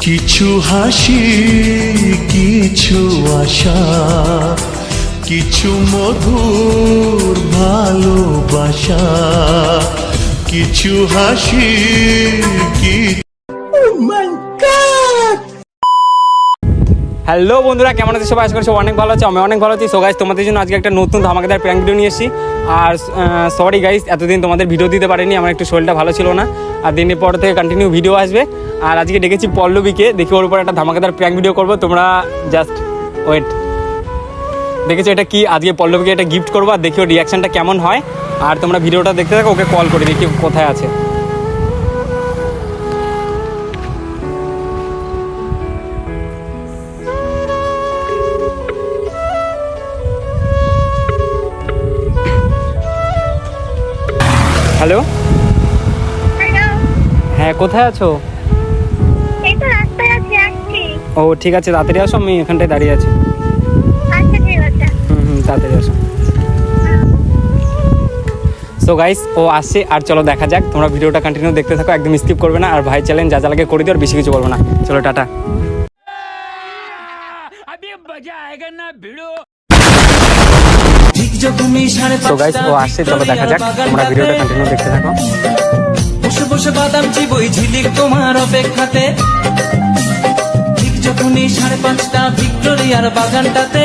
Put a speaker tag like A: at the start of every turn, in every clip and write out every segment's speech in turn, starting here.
A: কিছু হাসি, কিছু আশা, কিছু মধুর ভালোবাসা, কিছু হাসি,
B: হ্যালো বন্ধুরা, কেমন আছে সবাই? আশা করছি অনেক ভালো আছে। আমি অনেক ভালো আছি। সো গাইস, তোমাদের জন্য আজকে একটা নতুন ধামাকাদার প্র্যাঙ্ক ভিডিও নিয়ে এসেছি। আর সরি গাইস, এতদিন তোমাদের ভিডিও দিতে পারিনি, আমার একটু শরীরটা ভালো ছিল না। আর দিনের পর থেকে কন্টিনিউ ভিডিও আসবে। আর আজকে ডেকেছি পল্লবীকে, দেখি ওর উপর একটা ধামাকাদার প্র্যাঙ্ক ভিডিও করবো। তোমরা জাস্ট ওয়েট। দেখেছো এটা কি? আজকে পল্লবীকে একটা গিফট করবো, আর দেখি ওর রিয়াকশানটা কেমন হয়। আর তোমরা ভিডিওটা দেখতে থাকো, ওকে কল করে দেখি কোথায় আছে। হ্যালো, হ্যাঁ কোথায় আছো?
C: এই তো রাস্তায় আছি, আসছি।
B: ও ঠিক আছে, তাড়াতাড়ি আসো, আমি এখানটায় দাঁড়িয়ে আছি।
C: আচ্ছা ঠিক আছে।
B: তাড়াতাড়ি আসো। সো গাইস, ও আসছে, আর চলো দেখা যাক। তোমরা ভিডিওটা কন্টিনিউ দেখতে থাকো, একদম স্কিপ করবে না। আর ভাই চ্যালেঞ্জ যা যা লাগে করে দিও, আর বেশি কিছু বলবো না। চলো টাটা। সো গাইস, ও আসছে, চলো দেখা যাক। তোমরা ভিডিওটা কন্টিনিউ দেখতে থাকো।
D: বসে বসে বাদাম চিবই ঝিলিক তোমার অপেক্ষাতে, ঠিক যখনই 5:30 ভিক্টোরিয়ার বাগানটাতে।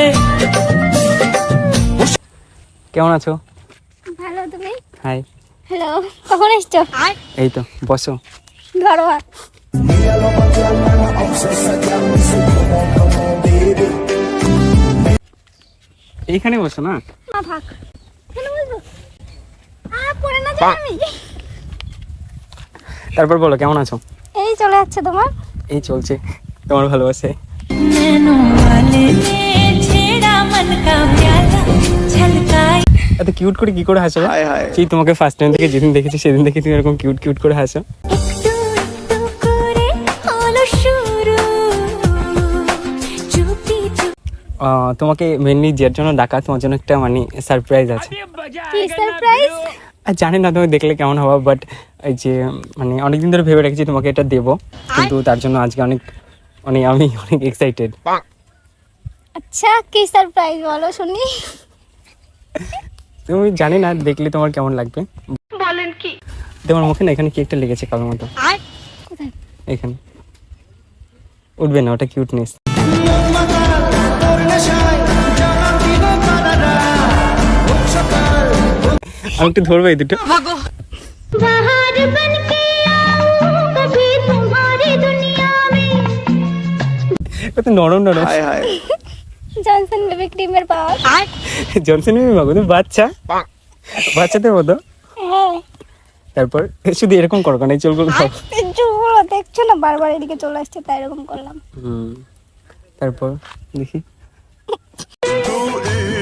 B: কেমন আছো?
C: ভালো, তুমি?
B: হাই।
C: হ্যালো, কখন এসছো?
B: এই তো, বসো।
C: ধরো হাত।
B: এইখানে বসো না।
C: মা থাক। কেন বলবো? পড়ে না যাই আমি।
B: তারপর বলো, কেমন আছো?
C: এই চলে যাচ্ছে তোমার?
B: এই চলছে, তোমার ভালোবাসে। এত কিউট করে কি করে হাসো? সেই তোমাকে ফার্স্ট টাইম থেকে যেদিন দেখেছি সেদিন দেখে তুমি এরকম কিউট কিউট করে হাসো। তোমাকে মেনলি যার জন্য ডাকা, তোমার জন্য একটা মানে সারপ্রাইজ আছে।
C: কি সারপ্রাইজ?
B: আর জানি না তুমি দেখলে কেমন হবে, বাট এই যে মানে অনেকদিন ধরে ভেবে রেখেছি তোমাকে এটা দেবো, কিন্তু তার জন্য আজকে অনেক মানে আমি অনেক এক্সাইটেড।
C: আচ্ছা, কি সারপ্রাইজ বলো শুনি।
B: তুমি জানি না দেখলে তোমার কেমন লাগবে।
C: বলেন কি?
B: তোমার মুখে না এখানে কি একটা লেগেছে কালো মতো।
C: কোথায়?
B: এখানে উঠবে না, ওটা কিউটনেস। আমি একটু ধরবো এই দুটো। কত নরম নরম।
C: জনসন বেবি ক্রিমের পাওয়ার।
B: জনসন বেবি মাগো, তুমি বাচ্চা, বাচ্চাদের মতো।
C: হ্যাঁ।
B: তারপর শুধু এরকম করো কেন? এই চুলগুলো
C: চুলগুলো দেখছো না, বারবার এদিকে চলে আসছে, তাই এরকম করলাম।
B: তারপর দেখি।
A: तू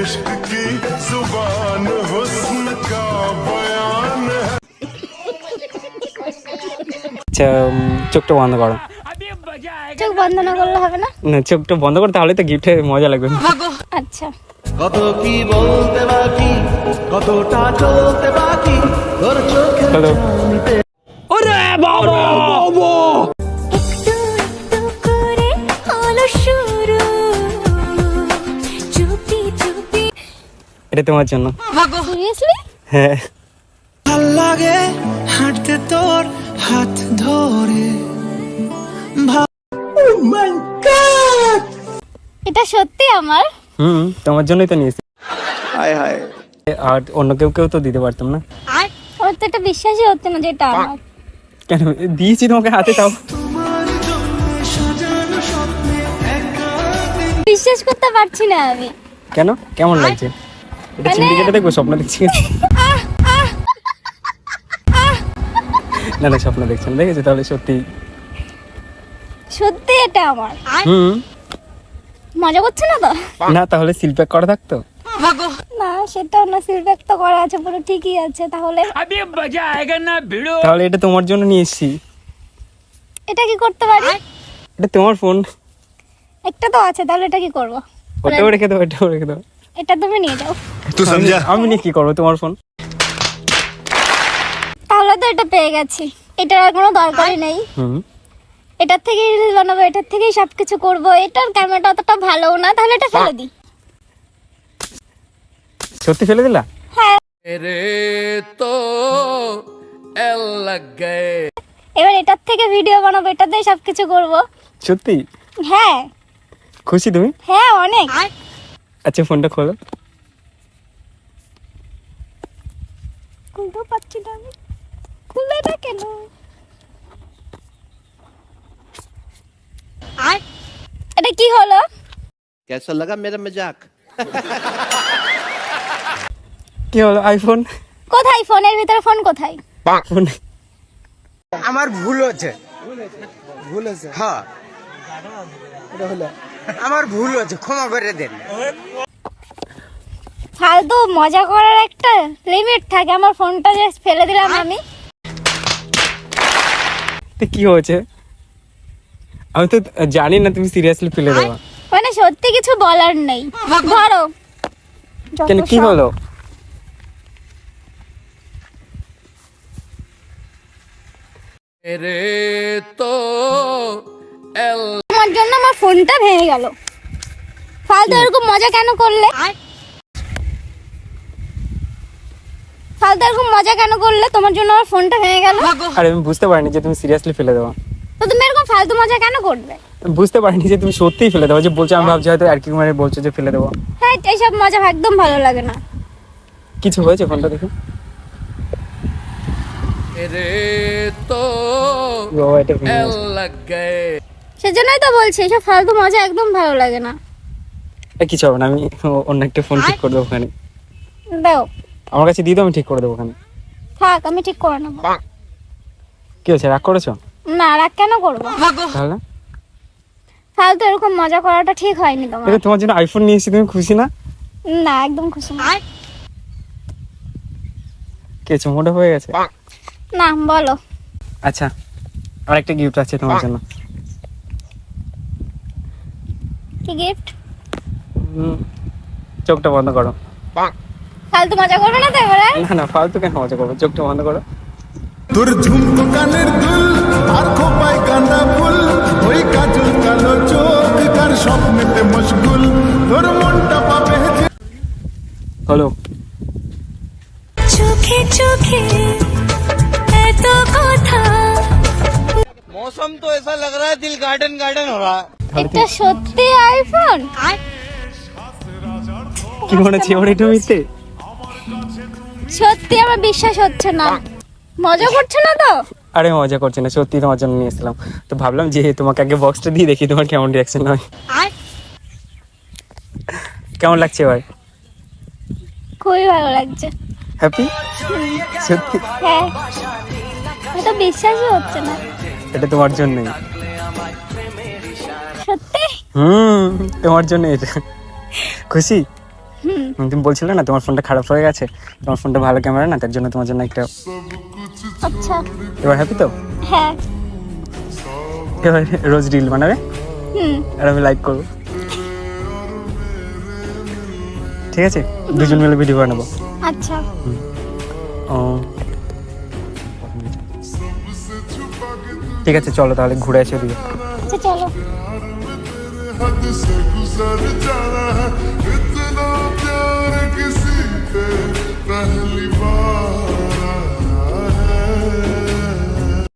A: इश्क की जुबान हुस्न का बयान है।
B: আচ্ছা, চোখটা বন্ধ করো।
C: চোখ বন্ধ না করলে হবে না?
B: না, চোখটা বন্ধ করো, তাহলে তো গিফটে মজা লাগবে।
C: আচ্ছা।
E: কত কি বলতে বাকি, কতটা চলতে বাকি, তোর চোখে
B: হ্যালো। এটা তোমার জন্য।
C: সিরিয়াসলি?
B: হ্যাঁ।
D: ভাল লাগে হাঁটতে তোর হাত ধরে।
C: এটা সত্যি আমার?
B: তোমার জন্যই তো নিয়েছি।
E: হায় হায়।
B: আর অন্য কেউ কেউ তো দিতে পারতাম না।
C: আমার তো এটা বিশ্বাসই হচ্ছে না যে এটা আমার।
B: কেন দিয়েছি তোমাকে হাতে, তাও
C: বিশ্বাস করতে পারছি না আমি।
B: কেন? কেমন লাগছে? এটা সিন্ডিকেটে দেখবো, স্বপ্ন দেখছি। না না, স্বপ্ন দেখছেন, দেখেছি তাহলে সত্যি।
C: সত্যি এটা আমার? মজা করছে না তো?
B: না, তাহলে সিল প্যাক করা থাকতো।
C: না, সেটাও না, সিলব্যাক তো করা আছে, পুরো ঠিকই আছে। তাহলে
B: তাহলে এটা তোমার জন্য নিয়ে এসেছি।
C: এটা কি করতে পারি?
B: এটা তোমার ফোন।
C: একটা তো আছে, তাহলে এটা কি করব?
B: ওটাও রেখে দাও, এটাও রেখে দাও।
C: এটা তুমি নিয়ে যাও।
A: तू समझा?
B: আমি নিয়ে কি করবো তোমার ফোন?
C: তাহলে তো এটা পেয়ে গেছি, এটার আর কোনো দরকারই নেই। এটার থেকেই রিলস বানাবো, এটার থেকেই সবকিছু করব। এটার ক্যামেরাটা অতটা ভালো না, তাহলে এটা ফেলে দিই।
B: সত্যি ফেলে দিলা?
C: হ্যাঁ,
D: রে তো এল লাগ গয়ে
C: এবার এটার থেকে ভিডিও বানাবো, এটাতেই সবকিছু করব।
B: সত্যি?
C: হ্যাঁ
B: খুশি তুমি?
C: হ্যাঁ অনেক।
B: আচ্ছা ফোনটা খোলো।
C: খুলতে পারছি না আমি, খুলে না কেন? এটা কি হলো?
E: कैसा लगा मेरा मजाक?
B: কি হলো? আইফোন?
C: কোথায় ফোনের ভিতরে? ফোন কোথায়?
B: ফোন
F: আমার ভুল হচ্ছে হ্যাঁ আমার ভুল হচ্ছে, ক্ষমা করে দেন।
C: ফালতু মজা করার একটা লিমিট থাকে। আমার ফোনটা যে ফেলে দিলাম আমি।
B: তো কি হয়েছে? আমি তো জানি না তুমি সিরিয়াসলি ফেলে দেবা।
C: মানে সত্যি কিছু বলার নেই। ধরো। যত
B: কেন, কি
C: সব।
B: হলো?
D: রে তো এল
C: তোমার জন্য আমার ফোনটা ভেঙে গেল। ফালতু এরকম মজা কেন করলে? ফালতু এরকম মজা কেন করলে? তোমার জন্য আমার ফোনটা ভেঙে গেল।
B: আরে আমি বুঝতে পারিনি যে তুমি সিরিয়াসলি ফেলে দেবা।
C: তো তুমি এরকম ফালতু মজা কেন করবে?
B: আমি বুঝতে পারিনি যে তুমি সত্যিই ফেলে দেবা। যে বলছো, আমি ভাবছি হয়তো আর কি মানে বলছো যে ফেলে দেবো।
C: হ্যাঁ, এইসব মজা একদম ভালো লাগে না।
B: কিছু হয়েছে? ফোনটা দেখো।
D: রে তো
B: বাবা, এটা ভেঙে
D: এল
B: গেছে।
D: লাগ গয়ে
C: সেজন্যই তো বলছি, এসব ফালতু মজা একদম ভালো লাগে না।
B: কিছু হবে না, আমি অন্য একটা ফোন ঠিক করে দেবো ওখানে।
C: দাও,
B: আমার কাছে দিয়ে দাও, আমি ঠিক করে দেবো ওখানে।
C: থাক, আমি ঠিক করে নেবো।
B: কি হয়েছে, রাগ করেছো?
C: না, রাগ কেন করবো?
B: তাহলে
C: ফালতু এরকম মজা করাটা ঠিক হয়নি তোমার।
B: এটা তোমার জন্য আইফোন নিয়ে এসেছি, তুমি খুশি না?
C: না, একদম খুশি না।
B: কি হয়েছে, মোটা হয়ে গেছে?
C: না, বলো।
B: আচ্ছা, আর একটা গিফট আছে তোমার জন্য।
C: কি গিফট?
B: চোখটা বন্ধ করো।
C: ফালতু মজা করবে না তো এবারে?
B: না না, ফালতু কেন মজা করবো, চোখটা বন্ধ করো।
A: তোর ঝুমকো কানের দুল আর খোপায় গাঁদা ফুল, ওই কাজল কালো চোখ কার স্বপ্নেতে মশগুল, তোর মনটা পাবে যে
B: হলো।
C: চোখে চোখে এত কথা।
F: मौसम तो ऐसा लग रहा है दिल गार्डन गार्डन हो रहा है।
C: এটা সত্যি আইফোন?
B: কি মনে হচ্ছে আমার এটা মিথ্যে?
C: সত্যি আমার বিশ্বাস হচ্ছে না। মজা করছো না তো?
B: আরে মজা করছি না, সত্যি তোমার জন্য নিয়ে এসেছিলাম। তো ভাবলাম যে তোমাকে আগে বক্সটা দিয়ে দেখি তোমার কেমন রিয়াকশন হয়। কেমন লাগছে ভাই?
C: খুবই ভালো লাগছে।
B: হ্যাপি? সত্যি?
C: হ্যাঁ, এটা বিশ্বাসই হচ্ছে না।
B: এটা তোমার জন্যই।
C: সত্যি?
B: তোমার জন্য এটা। খুশি? তুমি বলছিলে না তোমার ফোনটা খারাপ হয়ে গেছে, তোমার ফোনটা ভালো ক্যামেরা না, তার জন্য তোমার জন্য একটা।
C: আচ্ছা।
B: এবার হ্যাপি তো?
C: হ্যাঁ।
B: এবার রোজ রিল বানাবে আর আমি লাইক করবো, ঠিক আছে? দুজন মিলে ভিডিও বানাবো।
C: আচ্ছা।
B: ও ঠিক আছে, চলো তাহলে ঘুরে আসি ওদিকে।
C: আচ্ছা চলো।
A: हद से गुजर जाना है, इतना प्यार किसी पे पहली बार